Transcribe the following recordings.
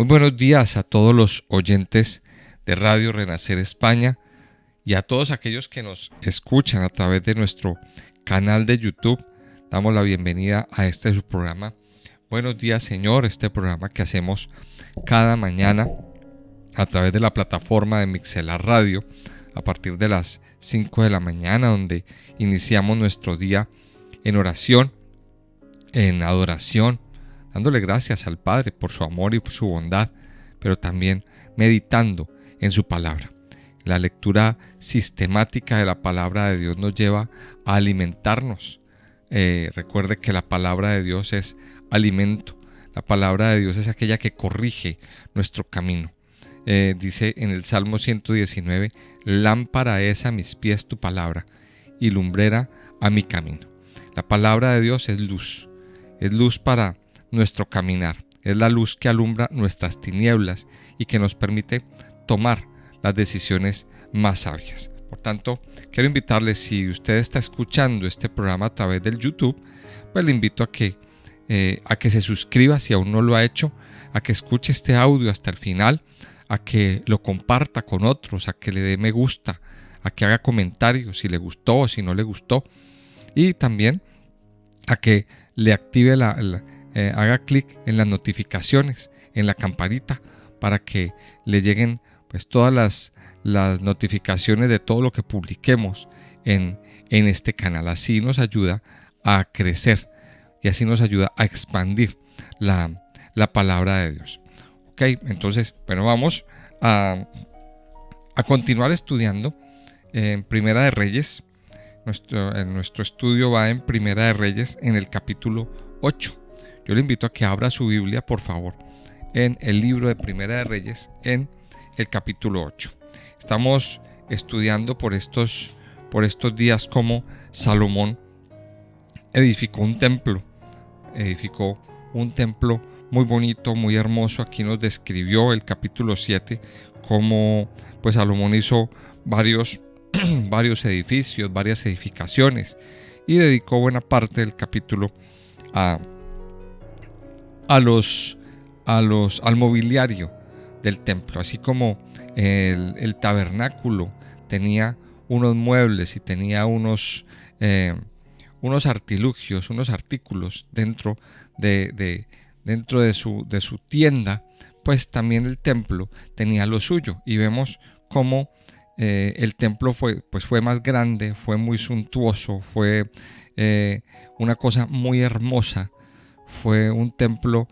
Muy buenos días a todos los oyentes de Radio Renacer España y a todos aquellos que nos escuchan a través de nuestro canal de YouTube. Damos la bienvenida a este su programa Buenos días Señor, este programa que hacemos cada mañana a través de la plataforma de Mixelar Radio a partir de las 5 de la mañana, donde iniciamos nuestro día en oración, en adoración, dándole gracias al Padre por su amor y por su bondad, pero también meditando en su palabra. La lectura sistemática de la palabra de Dios nos lleva a alimentarnos. Recuerde que la palabra de Dios es alimento. La palabra de Dios es aquella que corrige nuestro camino. Dice en el Salmo 119, lámpara es a mis pies tu palabra y lumbrera a mi camino. La palabra de Dios es luz para nuestro caminar, es la luz que alumbra nuestras tinieblas y que nos permite tomar las decisiones más sabias. Por tanto, quiero invitarle, si usted está escuchando este programa a través del YouTube, pues le invito a que se suscriba si aún no lo ha hecho, a que escuche este audio hasta el final, a que lo comparta con otros, a que le dé me gusta, a que haga comentarios si le gustó o si no le gustó, y también a que le active haga clic en las notificaciones, en la campanita, para que le lleguen pues todas las notificaciones de todo lo que publiquemos en este canal. Así nos ayuda a crecer y así nos ayuda a expandir la palabra de Dios. Ok, entonces, bueno, vamos a continuar estudiando en Primera de Reyes. Nuestro estudio va en Primera de Reyes en el capítulo 8. Yo le invito a que abra su Biblia, por favor, en el libro de Primera de Reyes, en el capítulo 8. Estamos estudiando por estos días cómo Salomón edificó un templo muy bonito, muy hermoso. Aquí nos describió el capítulo 7 cómo pues Salomón hizo varios edificios, varias edificaciones, y dedicó buena parte del capítulo al mobiliario del templo, así como el tabernáculo tenía unos muebles y tenía unos artilugios, unos artículos dentro de su tienda. Pues también el templo tenía lo suyo, y vemos cómo el templo fue más grande, fue muy suntuoso, fue una cosa muy hermosa. Fue un templo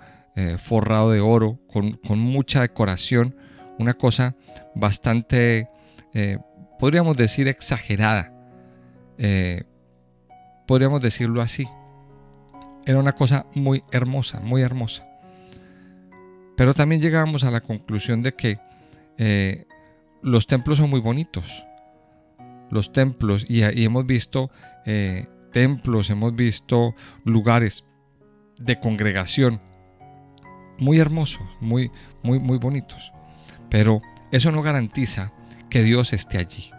forrado de oro, con mucha decoración, una cosa bastante, podríamos decir, exagerada. Podríamos decirlo así. Era una cosa muy hermosa, muy hermosa. Pero también llegamos a la conclusión de que los templos son muy bonitos. Los templos, y hemos visto templos, hemos visto lugares de congregación muy hermosos, muy bonitos. Pero eso no garantiza que Dios esté allí.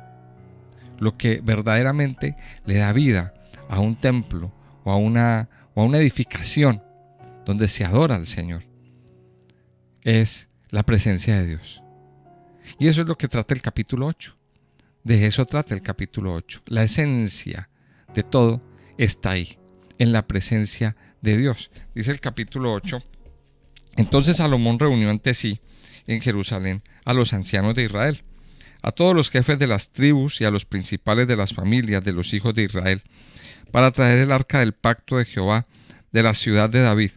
Lo que verdaderamente le da vida a un templo o a una edificación donde se adora al Señor es la presencia de Dios. Y eso es lo que trata el capítulo 8. De eso trata el capítulo 8. La esencia de todo está ahí, en la presencia de Dios. Dice el capítulo 8: entonces Salomón reunió ante sí en Jerusalén a los ancianos de Israel, a todos los jefes de las tribus y a los principales de las familias de los hijos de Israel, para traer el arca del pacto de Jehová de la ciudad de David,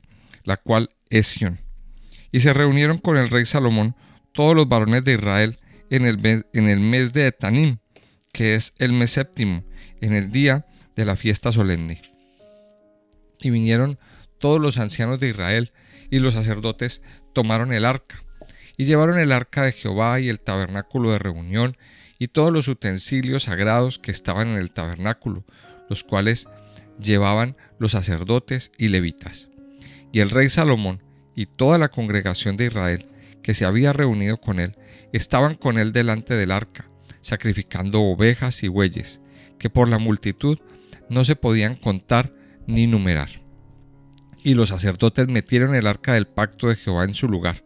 la cual es Sión. Y se reunieron con el rey Salomón todos los varones de Israel en el mes de Etanim, que es el mes séptimo, en el día de la fiesta solemne. Y vinieron todos los ancianos de Israel, y los sacerdotes tomaron el arca, y llevaron el arca de Jehová y el tabernáculo de reunión, y todos los utensilios sagrados que estaban en el tabernáculo, los cuales llevaban los sacerdotes y levitas. Y el rey Salomón y toda la congregación de Israel que se había reunido con él, estaban con él delante del arca, sacrificando ovejas y bueyes, que por la multitud no se podían contar ni numerar. Y los sacerdotes metieron el arca del pacto de Jehová en su lugar,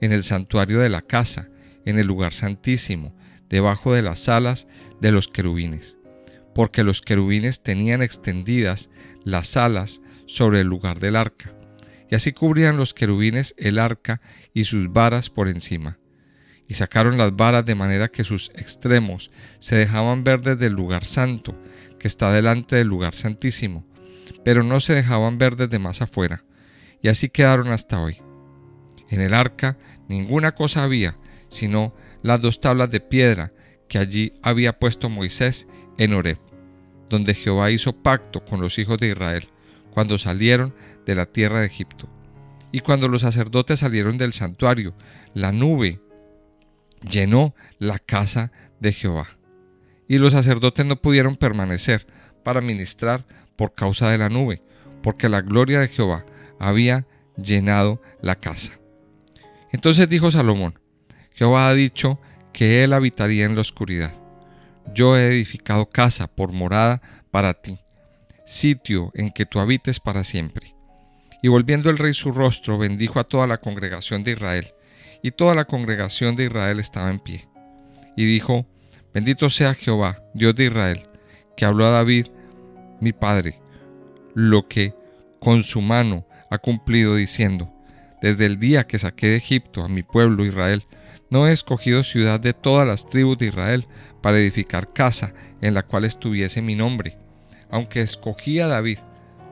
en el santuario de la casa, en el lugar santísimo, debajo de las alas de los querubines, porque los querubines tenían extendidas las alas sobre el lugar del arca, y así cubrían los querubines el arca y sus varas por encima. Y sacaron las varas de manera que sus extremos se dejaban ver desde el lugar santo, que está delante del lugar santísimo, pero no se dejaban ver desde más afuera, y así quedaron hasta hoy. En el arca ninguna cosa había, sino las 2 tablas de piedra que allí había puesto Moisés en Horeb, donde Jehová hizo pacto con los hijos de Israel, cuando salieron de la tierra de Egipto. Y cuando los sacerdotes salieron del santuario, la nube llenó la casa de Jehová. Y los sacerdotes no pudieron permanecer para ministrar por causa de la nube, porque la gloria de Jehová había llenado la casa. Entonces dijo Salomón: Jehová ha dicho que él habitaría en la oscuridad. Yo he edificado casa por morada para ti, sitio en que tú habites para siempre. Y volviendo el rey su rostro, bendijo a toda la congregación de Israel, y toda la congregación de Israel estaba en pie. Y dijo: Bendito sea Jehová, Dios de Israel, que habló a David, mi padre, lo que con su mano ha cumplido, diciendo: Desde el día que saqué de Egipto a mi pueblo Israel, no he escogido ciudad de todas las tribus de Israel para edificar casa en la cual estuviese mi nombre, aunque escogí a David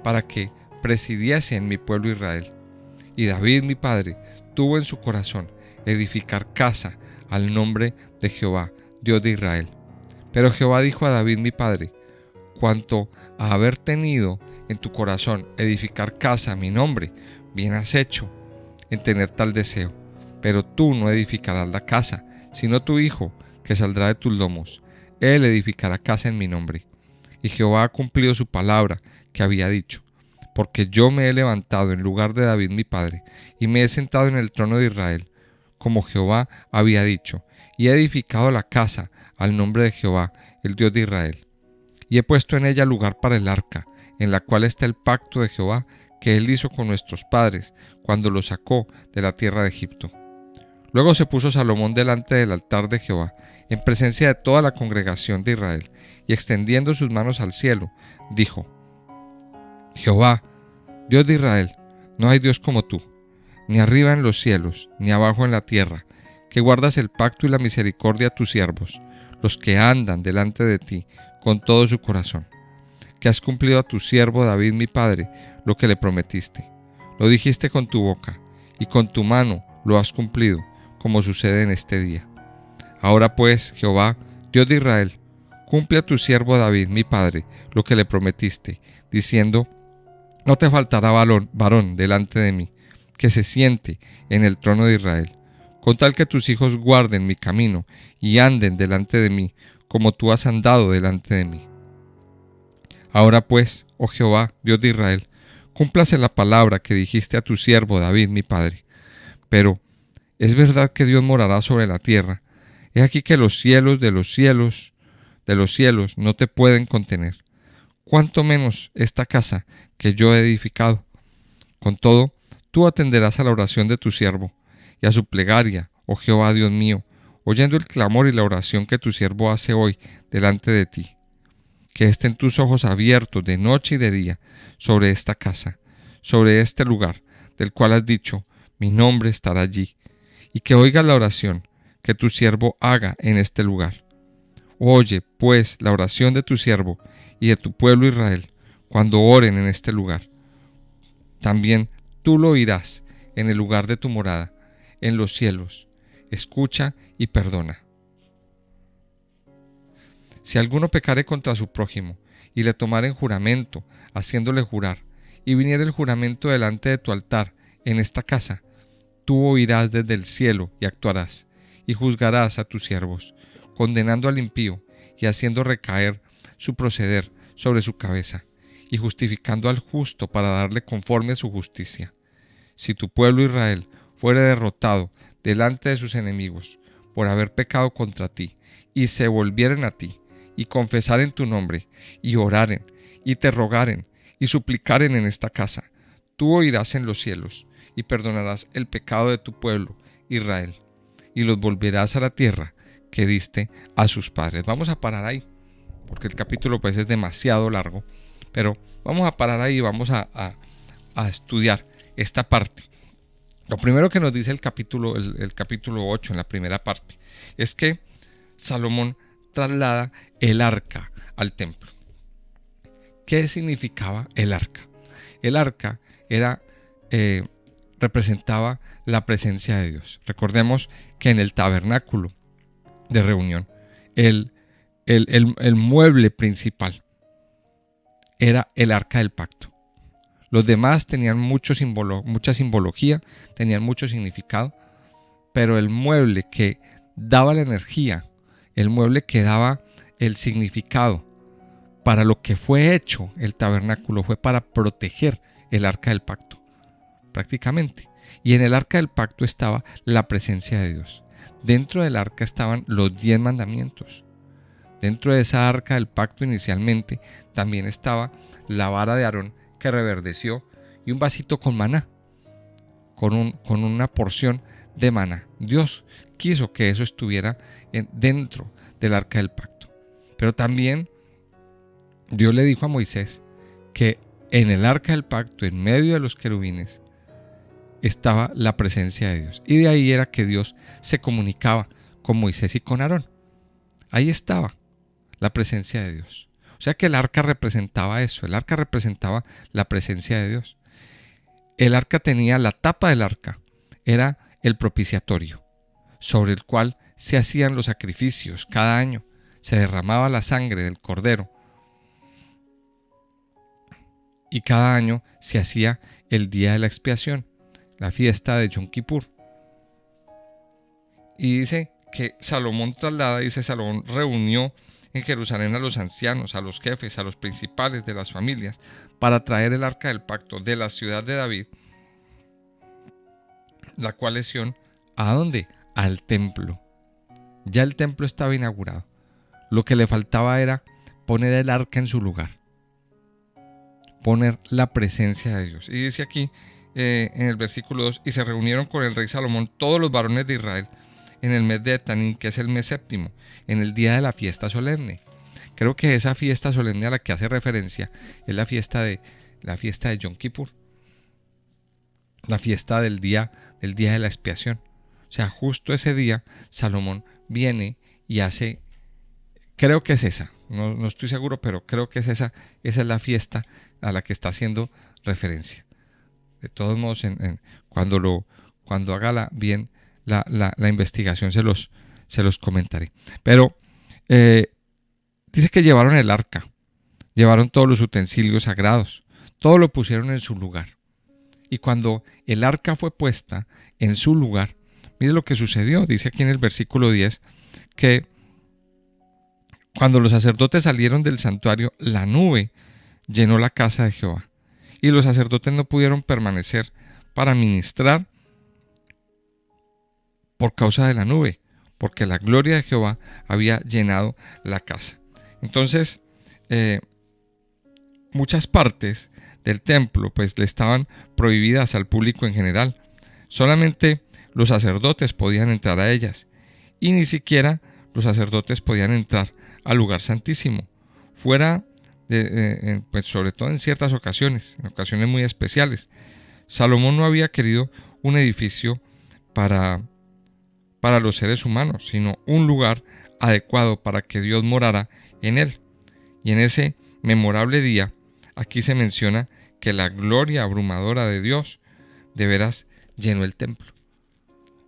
para que presidiese en mi pueblo Israel. Y David mi padre tuvo en su corazón edificar casa al nombre de Jehová, Dios de Israel. Pero Jehová dijo a David mi padre: Cuanto a haber tenido en tu corazón edificar casa a mi nombre, bien has hecho en tener tal deseo. Pero tú no edificarás la casa, sino tu hijo, que saldrá de tus lomos. Él edificará casa en mi nombre. Y Jehová ha cumplido su palabra que había dicho, porque yo me he levantado en lugar de David mi padre, y me he sentado en el trono de Israel, como Jehová había dicho, y he edificado la casa al nombre de Jehová, el Dios de Israel. Y he puesto en ella lugar para el arca, en la cual está el pacto de Jehová que él hizo con nuestros padres cuando los sacó de la tierra de Egipto. Luego se puso Salomón delante del altar de Jehová, en presencia de toda la congregación de Israel, y extendiendo sus manos al cielo, dijo: Jehová, Dios de Israel, no hay Dios como tú, ni arriba en los cielos, ni abajo en la tierra, que guardas el pacto y la misericordia a tus siervos, los que andan delante de ti con todo su corazón, que has cumplido a tu siervo David mi padre lo que le prometiste. Lo dijiste con tu boca, y con tu mano lo has cumplido, como sucede en este día. Ahora pues, Jehová, Dios de Israel, cumple a tu siervo David mi padre lo que le prometiste, diciendo: No te faltará varón delante de mí, que se siente en el trono de Israel, con tal que tus hijos guarden mi camino y anden delante de mí, como tú has andado delante de mí. Ahora pues, oh Jehová, Dios de Israel, cúmplase la palabra que dijiste a tu siervo David mi padre. Pero, ¿es verdad que Dios morará sobre la tierra? He aquí que los cielos de los cielos no te pueden contener, cuánto menos esta casa que yo he edificado. Con todo, tú atenderás a la oración de tu siervo y a su plegaria, oh Jehová Dios mío, oyendo el clamor y la oración que tu siervo hace hoy delante de ti. Que estén tus ojos abiertos de noche y de día sobre esta casa, sobre este lugar, del cual has dicho: mi nombre estará allí, y que oigas la oración que tu siervo haga en este lugar. Oye, pues, la oración de tu siervo y de tu pueblo Israel, cuando oren en este lugar. También tú lo oirás en el lugar de tu morada, en los cielos. Escucha y perdona. Si alguno pecare contra su prójimo, y le tomare en juramento, haciéndole jurar, y viniere el juramento delante de tu altar en esta casa, tú oirás desde el cielo y actuarás, y juzgarás a tus siervos, condenando al impío y haciendo recaer su proceder sobre su cabeza, y justificando al justo para darle conforme a su justicia. Si tu pueblo Israel fuere derrotado delante de sus enemigos por haber pecado contra ti, y se volvieren a ti, y confesaren tu nombre, y oraren, y te rogaren, y suplicaren en esta casa, tú oirás en los cielos, y perdonarás el pecado de tu pueblo, Israel y los volverás a la tierra que diste a sus padres. Vamos a parar ahí, porque el capítulo pues es demasiado largo, pero vamos a parar ahí y vamos a estudiar esta parte. Lo primero que nos dice el capítulo 8 en la primera parte es que Salomón traslada el arca al templo. ¿Qué significaba el arca? El arca representaba la presencia de Dios. Recordemos que en el tabernáculo de reunión, el mueble principal era el arca del pacto. Los demás tenían mucha simbología, tenían mucho significado, pero el mueble que daba la energía, el mueble que daba el significado para lo que fue hecho el tabernáculo, fue para proteger el arca del pacto, prácticamente. Y en el arca del pacto estaba la presencia de Dios. Dentro del arca estaban los 10 mandamientos. Dentro de esa arca del pacto inicialmente también estaba la vara de Aarón que reverdeció y un vasito con maná, con una porción de maná. Dios quiso que eso estuviera dentro del arca del pacto. Pero también Dios le dijo a Moisés que en el arca del pacto, en medio de los querubines, estaba la presencia de Dios. Y de ahí era que Dios se comunicaba con Moisés y con Aarón. Ahí estaba la presencia de Dios. O sea que el arca representaba eso. El arca representaba la presencia de Dios. El arca tenía, la tapa del arca era el propiciatorio, sobre el cual se hacían los sacrificios cada año. Se derramaba la sangre del cordero. Y cada año se hacía el día de la expiación, la fiesta de Yom Kippur. Y dice que Salomón Salomón reunió en Jerusalén a los ancianos, a los jefes, a los principales de las familias, para traer el arca del pacto de la ciudad de David, la cual legión, ¿a dónde? Al templo. Ya el templo estaba inaugurado. Lo que le faltaba era poner el arca en su lugar, poner la presencia de Dios. Y dice aquí en el versículo 2, y se reunieron con el rey Salomón todos los varones de Israel en el mes de Etanín, que es el mes séptimo, en el día de la fiesta solemne. Creo que esa fiesta solemne a la que hace referencia es la fiesta de Yom Kippur, la fiesta del día de la expiación. O sea, justo ese día Salomón viene y hace, creo que es esa, no estoy seguro, pero creo que es esa es la fiesta a la que está haciendo referencia. De todos modos, cuando haga bien la investigación se los comentaré. Pero dice que llevaron el arca, llevaron todos los utensilios sagrados, todo lo pusieron en su lugar. Y cuando el arca fue puesta en su lugar, mire lo que sucedió. Dice aquí en el versículo 10 que cuando los sacerdotes salieron del santuario, la nube llenó la casa de Jehová. Y los sacerdotes no pudieron permanecer para ministrar por causa de la nube, porque la gloria de Jehová había llenado la casa. Entonces, muchas partes del templo pues le estaban prohibidas al público en general. Solamente los sacerdotes podían entrar a ellas, y ni siquiera los sacerdotes podían entrar al lugar santísimo, fuera pues sobre todo en ciertas ocasiones, en ocasiones muy especiales. Salomón no había querido un edificio para los seres humanos, sino un lugar adecuado para que Dios morara en él. Y en ese memorable día, aquí se menciona que la gloria abrumadora de Dios de veras llenó el templo.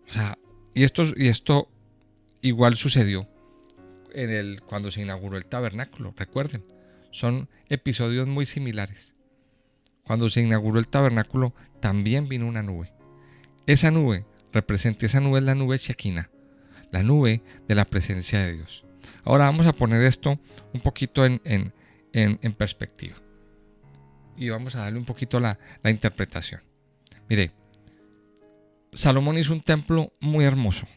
O sea, y esto igual sucedió cuando se inauguró el tabernáculo. Recuerden, son episodios muy similares. Cuando se inauguró el tabernáculo también vino una nube. Esa nube es la nube Shekinah, la nube de la presencia de Dios. Ahora vamos a poner esto un poquito en perspectiva. Y vamos a darle un poquito la interpretación. Mire, Salomón hizo un templo muy hermoso,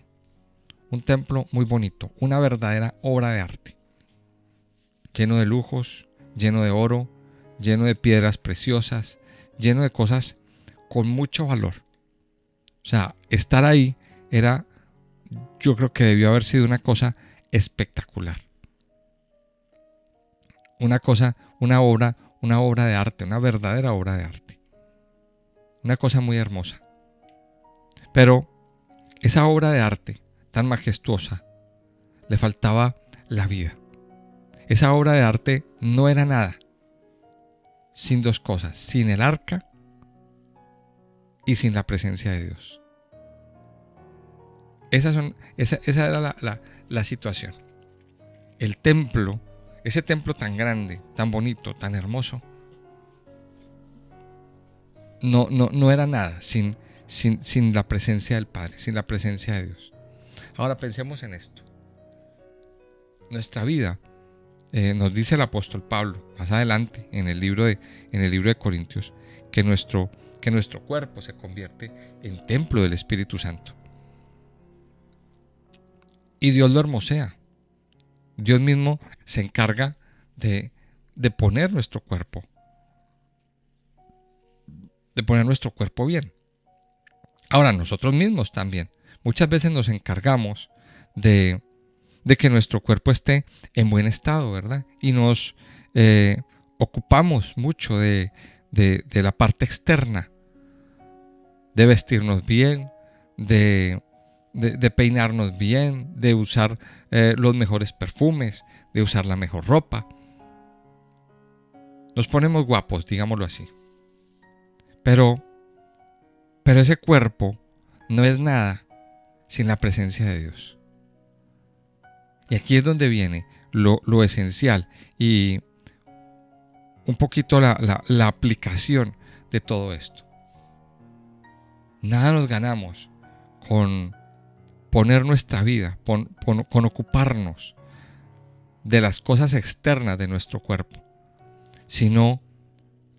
un templo muy bonito, una verdadera obra de arte, lleno de lujos, lleno de oro, lleno de piedras preciosas, lleno de cosas con mucho valor. O sea, estar ahí yo creo que debió haber sido una cosa espectacular. Una obra de arte, una verdadera obra de arte. Una cosa muy hermosa. Pero esa obra de arte tan majestuosa le faltaba la vida. Esa obra de arte no era nada sin dos cosas, sin el arca y sin la presencia de Dios. Esa era la situación. El templo, ese templo tan grande, tan bonito, tan hermoso, no era nada sin la presencia del Padre, sin la presencia de Dios. Ahora pensemos en esto. Nuestra vida, nos dice el apóstol Pablo más adelante en el libro de Corintios, que nuestro cuerpo se convierte en templo del Espíritu Santo. Y Dios lo hermosea. Dios mismo se encarga de poner nuestro cuerpo, bien. Ahora, nosotros mismos también. Muchas veces nos encargamos de que nuestro cuerpo esté en buen estado, ¿verdad? Y nos ocupamos mucho de la parte externa, de vestirnos bien, de peinarnos bien, de usar los mejores perfumes, de usar la mejor ropa. Nos ponemos guapos, digámoslo así. Pero ese cuerpo no es nada sin la presencia de Dios. Y aquí es donde viene lo esencial y un poquito la aplicación de todo esto. Nada nos ganamos con poner nuestra vida, con ocuparnos de las cosas externas de nuestro cuerpo, sino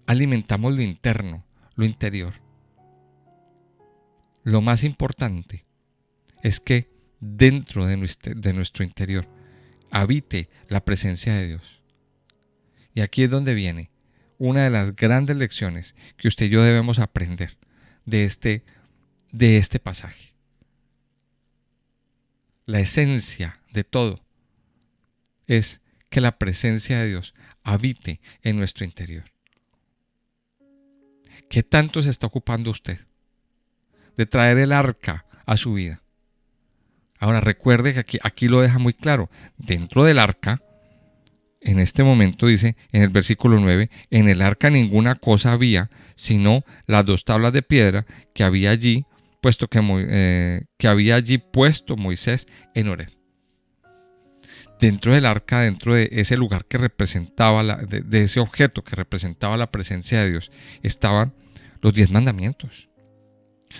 alimentamos lo interno, lo interior. Lo más importante es que dentro de nuestro interior habite la presencia de Dios. Y aquí es donde viene una de las grandes lecciones que usted y yo debemos aprender de este pasaje. La esencia de todo es que la presencia de Dios habite en nuestro interior. ¿Qué tanto se está ocupando usted de traer el arca a su vida? Ahora recuerde que aquí lo deja muy claro. Dentro del arca, en este momento dice en el versículo 9, en el arca ninguna cosa había, sino las 2 tablas de piedra que había allí puesto Moisés en Horeb. Dentro del arca, dentro de ese lugar que representaba, de ese objeto que representaba la presencia de Dios, estaban los 10 mandamientos.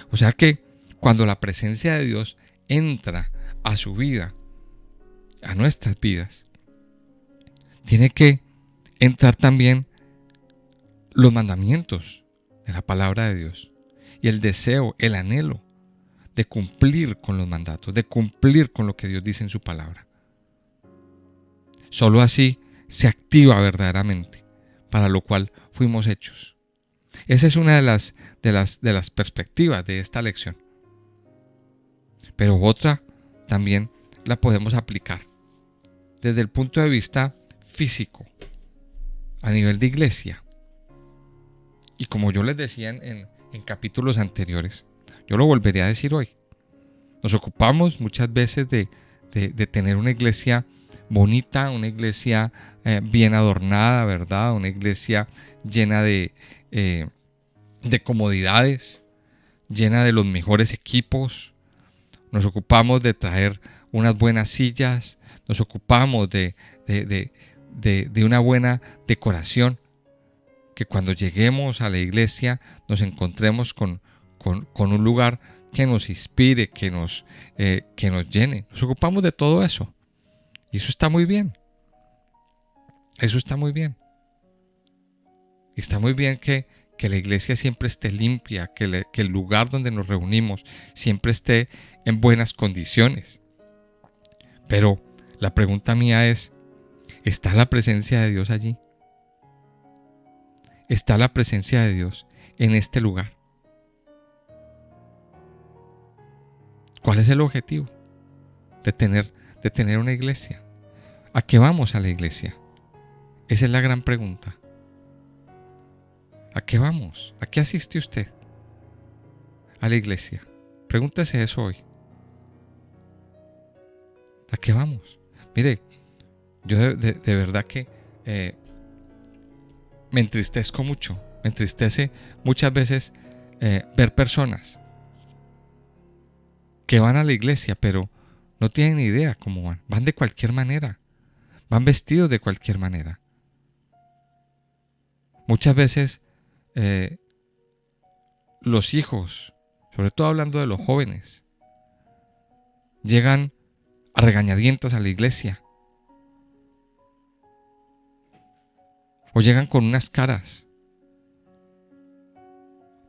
O sea que cuando la presencia de Dios entra a su vida, a nuestras vidas, tiene que entrar también los mandamientos de la palabra de Dios y el deseo, el anhelo de cumplir con los mandatos, de cumplir con lo que Dios dice en su palabra. Solo así se activa verdaderamente, para lo cual fuimos hechos. Esa es una de las perspectivas de esta lección. Pero otra también la podemos aplicar desde el punto de vista físico, a nivel de iglesia. Y como yo les decía en capítulos anteriores, yo lo volveré a decir hoy. Nos ocupamos muchas veces de tener una iglesia bonita, una iglesia bien adornada, ¿verdad? Una iglesia llena de comodidades, llena de los mejores equipos. Nos ocupamos de traer unas buenas sillas, nos ocupamos de una buena decoración, que cuando lleguemos a la iglesia nos encontremos con un lugar que nos inspire, que nos llene. Nos ocupamos de todo eso. Y eso está muy bien. Eso está muy bien. Y está muy bien que la iglesia siempre esté limpia, que el lugar donde nos reunimos siempre esté en buenas condiciones. Pero la pregunta mía es, ¿está la presencia de Dios allí? ¿Está la presencia de Dios en este lugar? ¿Cuál es el objetivo de tener una iglesia? ¿A qué vamos a la iglesia? Esa es la gran pregunta. ¿A qué vamos? ¿A qué asiste usted a la iglesia? Pregúntese eso hoy. ¿A qué vamos? Mire, yo de verdad que me entristezco mucho. Me entristece muchas veces ver personas que van a la iglesia, pero no tienen ni idea cómo van. Van de cualquier manera. Van vestidos de cualquier manera. Muchas veces los hijos, sobre todo hablando de los jóvenes, llegan a regañadientas a la iglesia. O llegan con unas caras,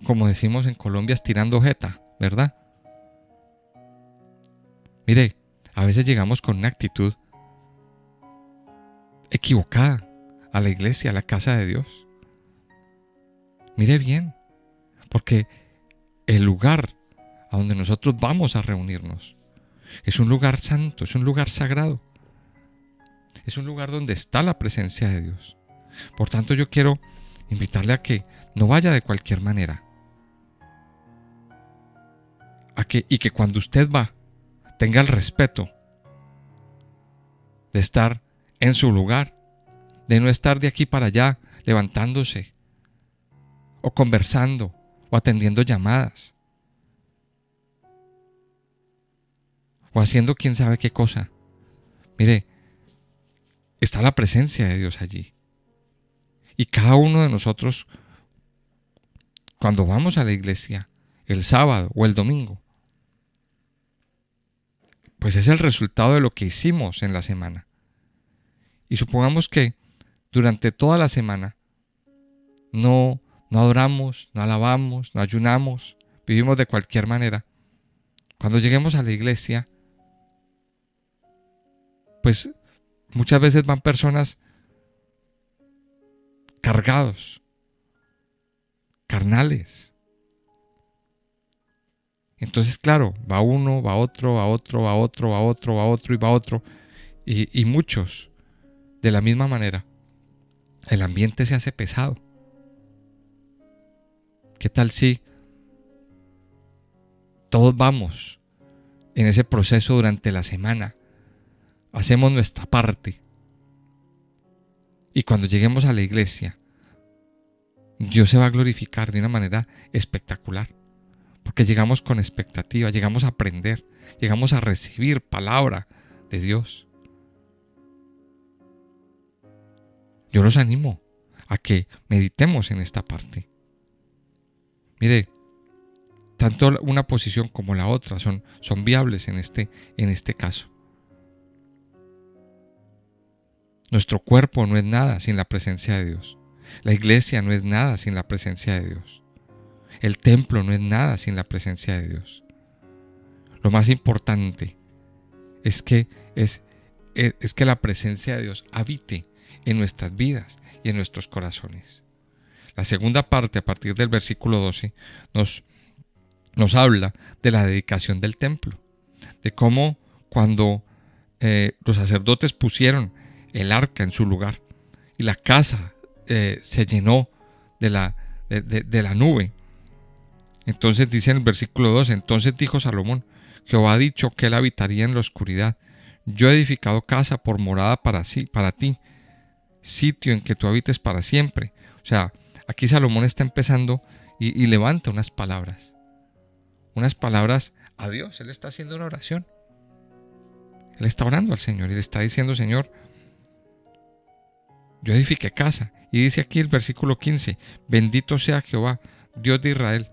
como decimos en Colombia, estirando jeta, ¿verdad? Mire, a veces llegamos con una actitud equivocada a la iglesia, a la casa de Dios. Mire bien, porque el lugar a donde nosotros vamos a reunirnos es un lugar santo, es un lugar sagrado. Es un lugar donde está la presencia de Dios. Por tanto, yo quiero invitarle a que no vaya de cualquier manera. Y que cuando usted va, tenga el respeto de estar en su lugar, de no estar de aquí para allá levantándose o conversando o atendiendo llamadas o haciendo quién sabe qué cosa. Mire, está la presencia de Dios allí. Y cada uno de nosotros, cuando vamos a la iglesia, el sábado o el domingo, pues es el resultado de lo que hicimos en la semana. Y supongamos que durante toda la semana no adoramos, no alabamos, no ayunamos, vivimos de cualquier manera. Cuando lleguemos a la iglesia, pues muchas veces van personas cargados, carnales. Entonces, claro, va uno, va otro, va otro, va otro, va otro, va otro y va otro. Y muchos, de la misma manera, el ambiente se hace pesado. ¿Qué tal si todos vamos en ese proceso durante la semana? Hacemos nuestra parte. Y cuando lleguemos a la iglesia, Dios se va a glorificar de una manera espectacular. Porque llegamos con expectativa, llegamos a aprender, llegamos a recibir palabra de Dios. Yo los animo a que meditemos en esta parte. Mire, tanto una posición como la otra son viables en este caso. Nuestro cuerpo no es nada sin la presencia de Dios. La iglesia no es nada sin la presencia de Dios. El templo no es nada sin la presencia de Dios. Lo más importante es que la presencia de Dios habite en nuestras vidas y en nuestros corazones. La segunda parte, a partir del versículo 12, nos habla de la dedicación del templo, de cómo cuando los sacerdotes pusieron el arca en su lugar y la casa se llenó de la nube. Entonces dice en el versículo 12, entonces dijo Salomón, Jehová ha dicho que él habitaría en la oscuridad. Yo he edificado casa por morada para ti, sitio en que tú habites para siempre. O sea, aquí Salomón está empezando y levanta unas palabras a Dios. Él está haciendo una oración. Él está orando al Señor y le está diciendo, Señor, yo edifiqué casa. Y dice aquí el versículo 15, bendito sea Jehová, Dios de Israel,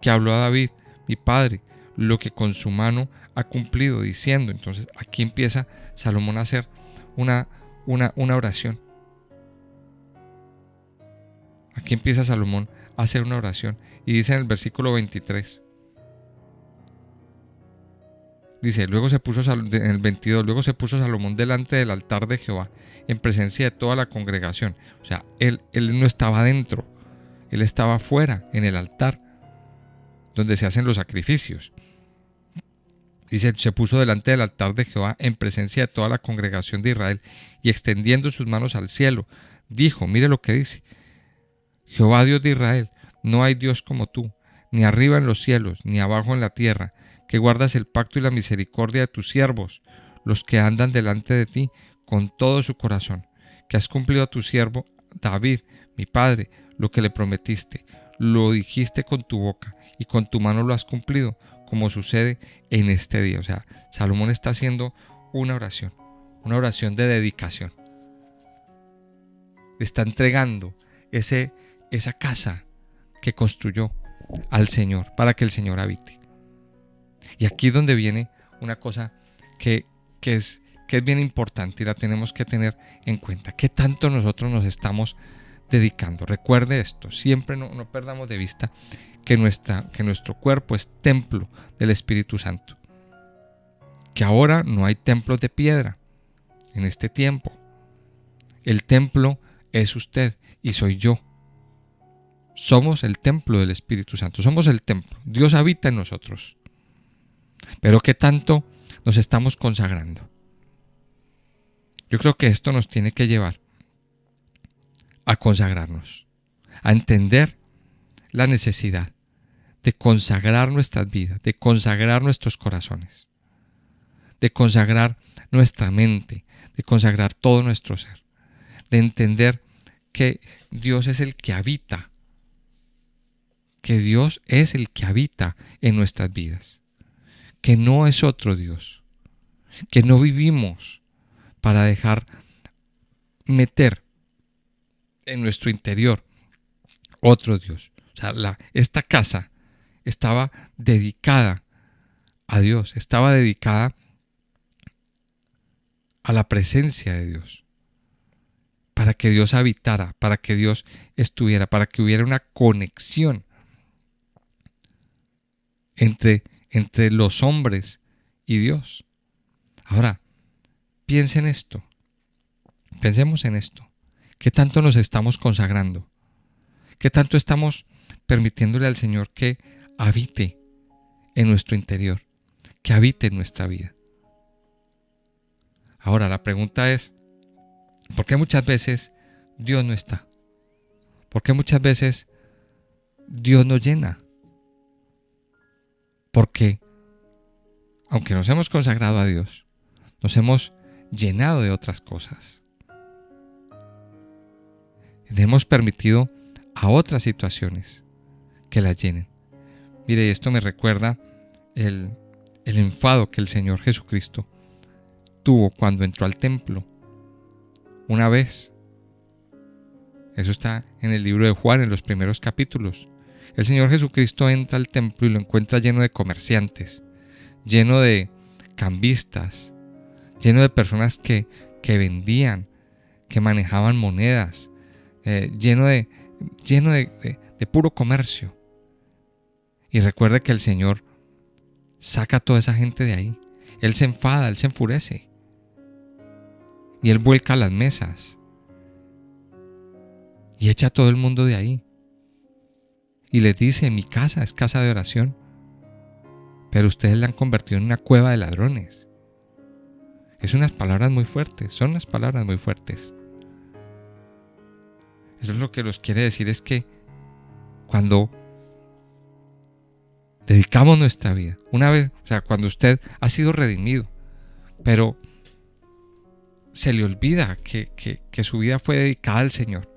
que habló a David, mi padre, lo que con su mano ha cumplido, diciendo. Entonces aquí empieza Salomón a hacer una oración. Aquí empieza Salomón a hacer una oración. Y dice en el versículo 23, dice, en el 22, luego se puso Salomón delante del altar de Jehová, en presencia de toda la congregación. O sea, él no estaba dentro, él estaba fuera, en el altar, donde se hacen los sacrificios. Dice, se puso delante del altar de Jehová en presencia de toda la congregación de Israel y extendiendo sus manos al cielo, dijo, mire lo que dice, Jehová Dios de Israel, no hay Dios como tú, ni arriba en los cielos, ni abajo en la tierra, que guardas el pacto y la misericordia de tus siervos, los que andan delante de ti con todo su corazón, que has cumplido a tu siervo David, mi padre, lo que le prometiste, lo dijiste con tu boca y con tu mano lo has cumplido, como sucede en este día. O sea, Salomón está haciendo una oración de dedicación. Le está entregando esa casa que construyó al Señor para que el Señor habite. Y aquí es donde viene una cosa que es bien importante y la tenemos que tener en cuenta. ¿Qué tanto nosotros nos estamos dedicando? Recuerde esto, siempre no perdamos de vista que nuestro cuerpo es templo del Espíritu Santo. Que ahora no hay templos de piedra en este tiempo. El templo es usted y soy yo. Somos el templo del Espíritu Santo, somos el templo. Dios habita en nosotros. Pero ¿qué tanto nos estamos consagrando? Yo creo que esto nos tiene que llevar a consagrarnos, a entender la necesidad de consagrar nuestras vidas, de consagrar nuestros corazones, de consagrar nuestra mente, de consagrar todo nuestro ser, de entender que Dios es el que habita, que Dios es el que habita en nuestras vidas, que no es otro Dios, que no vivimos para dejar meter en nuestro interior otro Dios. O sea, esta casa estaba dedicada a Dios, estaba dedicada a la presencia de Dios, para que Dios habitara, para que Dios estuviera, para que hubiera una conexión entre los hombres y Dios. Ahora, piensen esto, pensemos en esto. ¿Qué tanto nos estamos consagrando? ¿Qué tanto estamos permitiéndole al Señor que habite en nuestro interior, que habite en nuestra vida? Ahora, la pregunta es, ¿por qué muchas veces Dios no está? ¿Por qué muchas veces Dios no llena? Porque, aunque nos hemos consagrado a Dios, nos hemos llenado de otras cosas. Le hemos permitido a otras situaciones que las llenen. Mire, y esto me recuerda el enfado que el Señor Jesucristo tuvo cuando entró al templo una vez. Eso está en el libro de Juan, en los primeros capítulos. El Señor Jesucristo entra al templo y lo encuentra lleno de comerciantes, lleno de cambistas, lleno de personas que vendían, que manejaban monedas, lleno de puro comercio. Y recuerde que el Señor saca a toda esa gente de ahí. Él se enfada, Él se enfurece. Y Él vuelca las mesas. Y echa a todo el mundo de ahí. Y les dice, mi casa es casa de oración. Pero ustedes la han convertido en una cueva de ladrones. Es unas palabras muy fuertes, son unas palabras muy fuertes. Eso es lo que nos quiere decir, es que cuando dedicamos nuestra vida, una vez, o sea, cuando usted ha sido redimido, pero se le olvida que su vida fue dedicada al Señor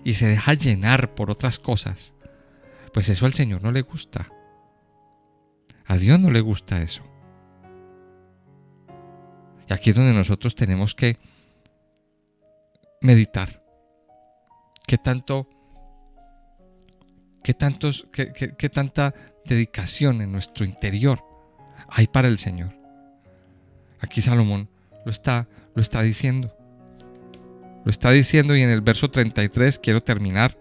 y se deja llenar por otras cosas, pues eso al Señor no le gusta. A Dios no le gusta eso. Y aquí es donde nosotros tenemos que meditar. ¿Qué tanta dedicación en nuestro interior hay para el Señor? Aquí Salomón lo está diciendo. Lo está diciendo, y en el verso 33, quiero terminar,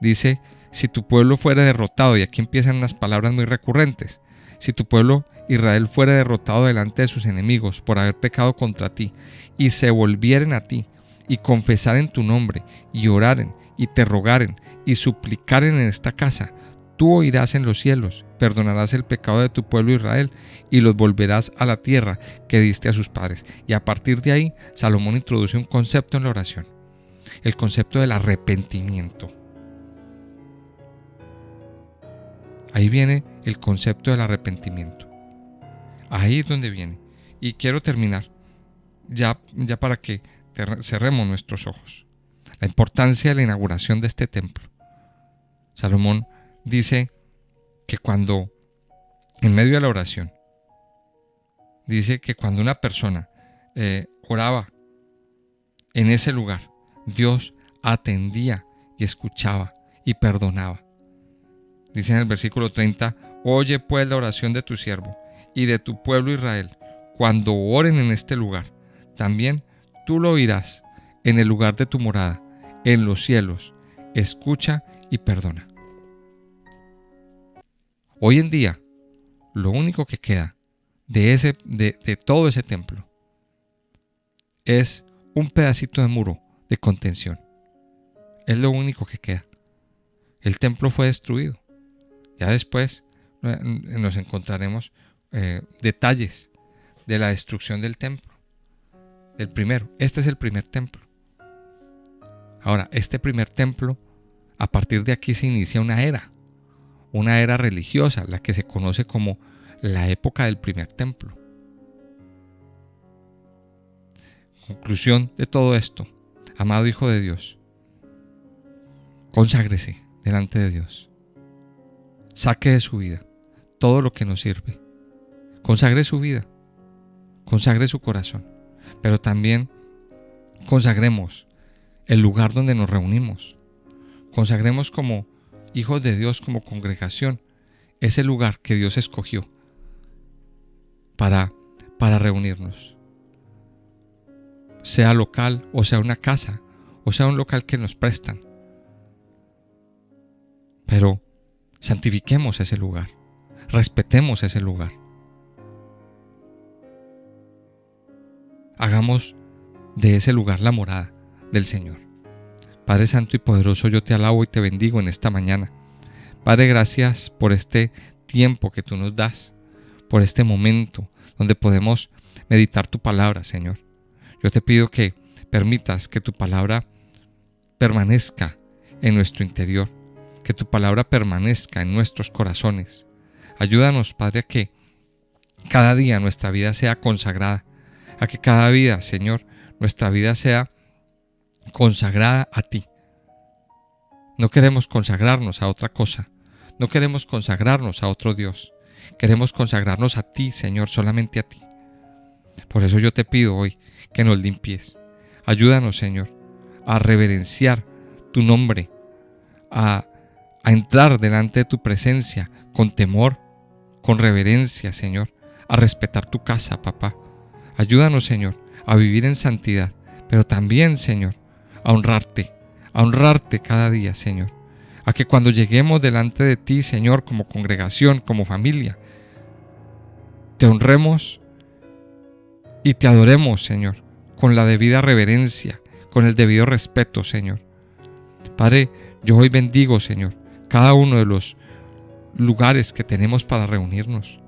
dice, si tu pueblo fuera derrotado, y aquí empiezan unas palabras muy recurrentes, si tu pueblo Israel fuera derrotado delante de sus enemigos por haber pecado contra ti, y se volvieren a ti, y confesaren tu nombre, y oraren, y te rogaren, y suplicaren en esta casa, tú oirás en los cielos, perdonarás el pecado de tu pueblo Israel y los volverás a la tierra que diste a sus padres. Y a partir de ahí, Salomón introduce un concepto en la oración, el concepto del arrepentimiento. Ahí viene el concepto del arrepentimiento. Ahí es donde viene. Y quiero terminar, ya para que cerremos nuestros ojos. La importancia de la inauguración de este templo. Salomón dice que cuando, en medio de la oración, dice que cuando una persona oraba en ese lugar, Dios atendía y escuchaba y perdonaba. Dice en el versículo 30, oye pues la oración de tu siervo y de tu pueblo Israel, cuando oren en este lugar, también tú lo oirás en el lugar de tu morada, en los cielos, escucha y perdona. Hoy en día, lo único que queda de todo ese templo es un pedacito de muro de contención. Es lo único que queda. El templo fue destruido. Ya después nos encontraremos detalles de la destrucción del templo, del primero. Este es el primer templo. Ahora, este primer templo, a partir de aquí se inicia una era religiosa, la que se conoce como la época del primer templo. Conclusión de todo esto, amado Hijo de Dios, conságrese delante de Dios. Saque de su vida todo lo que nos sirve. Consagre su vida, consagre su corazón, pero también consagremos el lugar donde nos reunimos. Consagremos como hijos de Dios, como congregación, ese lugar que Dios escogió para reunirnos. Sea local o sea una casa o sea un local que nos prestan. Pero santifiquemos ese lugar, respetemos ese lugar. Hagamos de ese lugar la morada del Señor. Padre Santo y Poderoso, yo te alabo y te bendigo en esta mañana. Padre, gracias por este tiempo que tú nos das, por este momento donde podemos meditar tu palabra, Señor. Yo te pido que permitas que tu palabra permanezca en nuestro interior, que tu palabra permanezca en nuestros corazones. Ayúdanos, Padre, a que cada día nuestra vida sea consagrada, a que cada día, Señor, nuestra vida sea consagrada a ti. No queremos consagrarnos a otra cosa, no queremos consagrarnos a otro Dios, queremos consagrarnos a ti, Señor, solamente a ti. Por eso yo te pido hoy que nos limpies. Ayúdanos, Señor, a reverenciar tu nombre, a entrar delante de tu presencia con temor, con reverencia, Señor, a respetar tu casa, papá. Ayúdanos, Señor, a vivir en santidad, pero también, Señor, a honrarte cada día, Señor. A que cuando lleguemos delante de ti, Señor, como congregación, como familia, te honremos y te adoremos, Señor, con la debida reverencia, con el debido respeto, Señor. Padre, yo hoy bendigo, Señor, cada uno de los lugares que tenemos para reunirnos.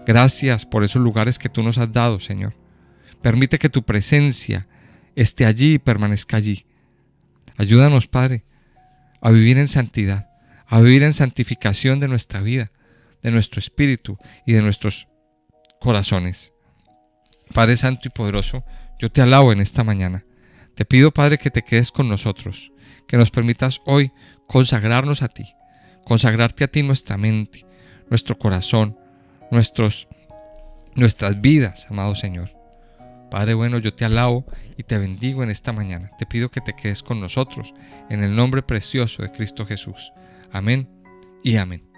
Gracias por esos lugares que tú nos has dado, Señor. Permite que tu presencia esté allí y permanezca allí. Ayúdanos, Padre, a vivir en santidad, a vivir en santificación de nuestra vida, de nuestro espíritu y de nuestros corazones. Padre Santo y Poderoso, yo te alabo en esta mañana. Te pido, Padre, que te quedes con nosotros, que nos permitas hoy consagrarnos a ti, consagrarte a ti nuestra mente, nuestro corazón, nuestras vidas, amado Señor. Padre bueno, yo te alabo y te bendigo en esta mañana. Te pido que te quedes con nosotros en el nombre precioso de Cristo Jesús. Amén y amén.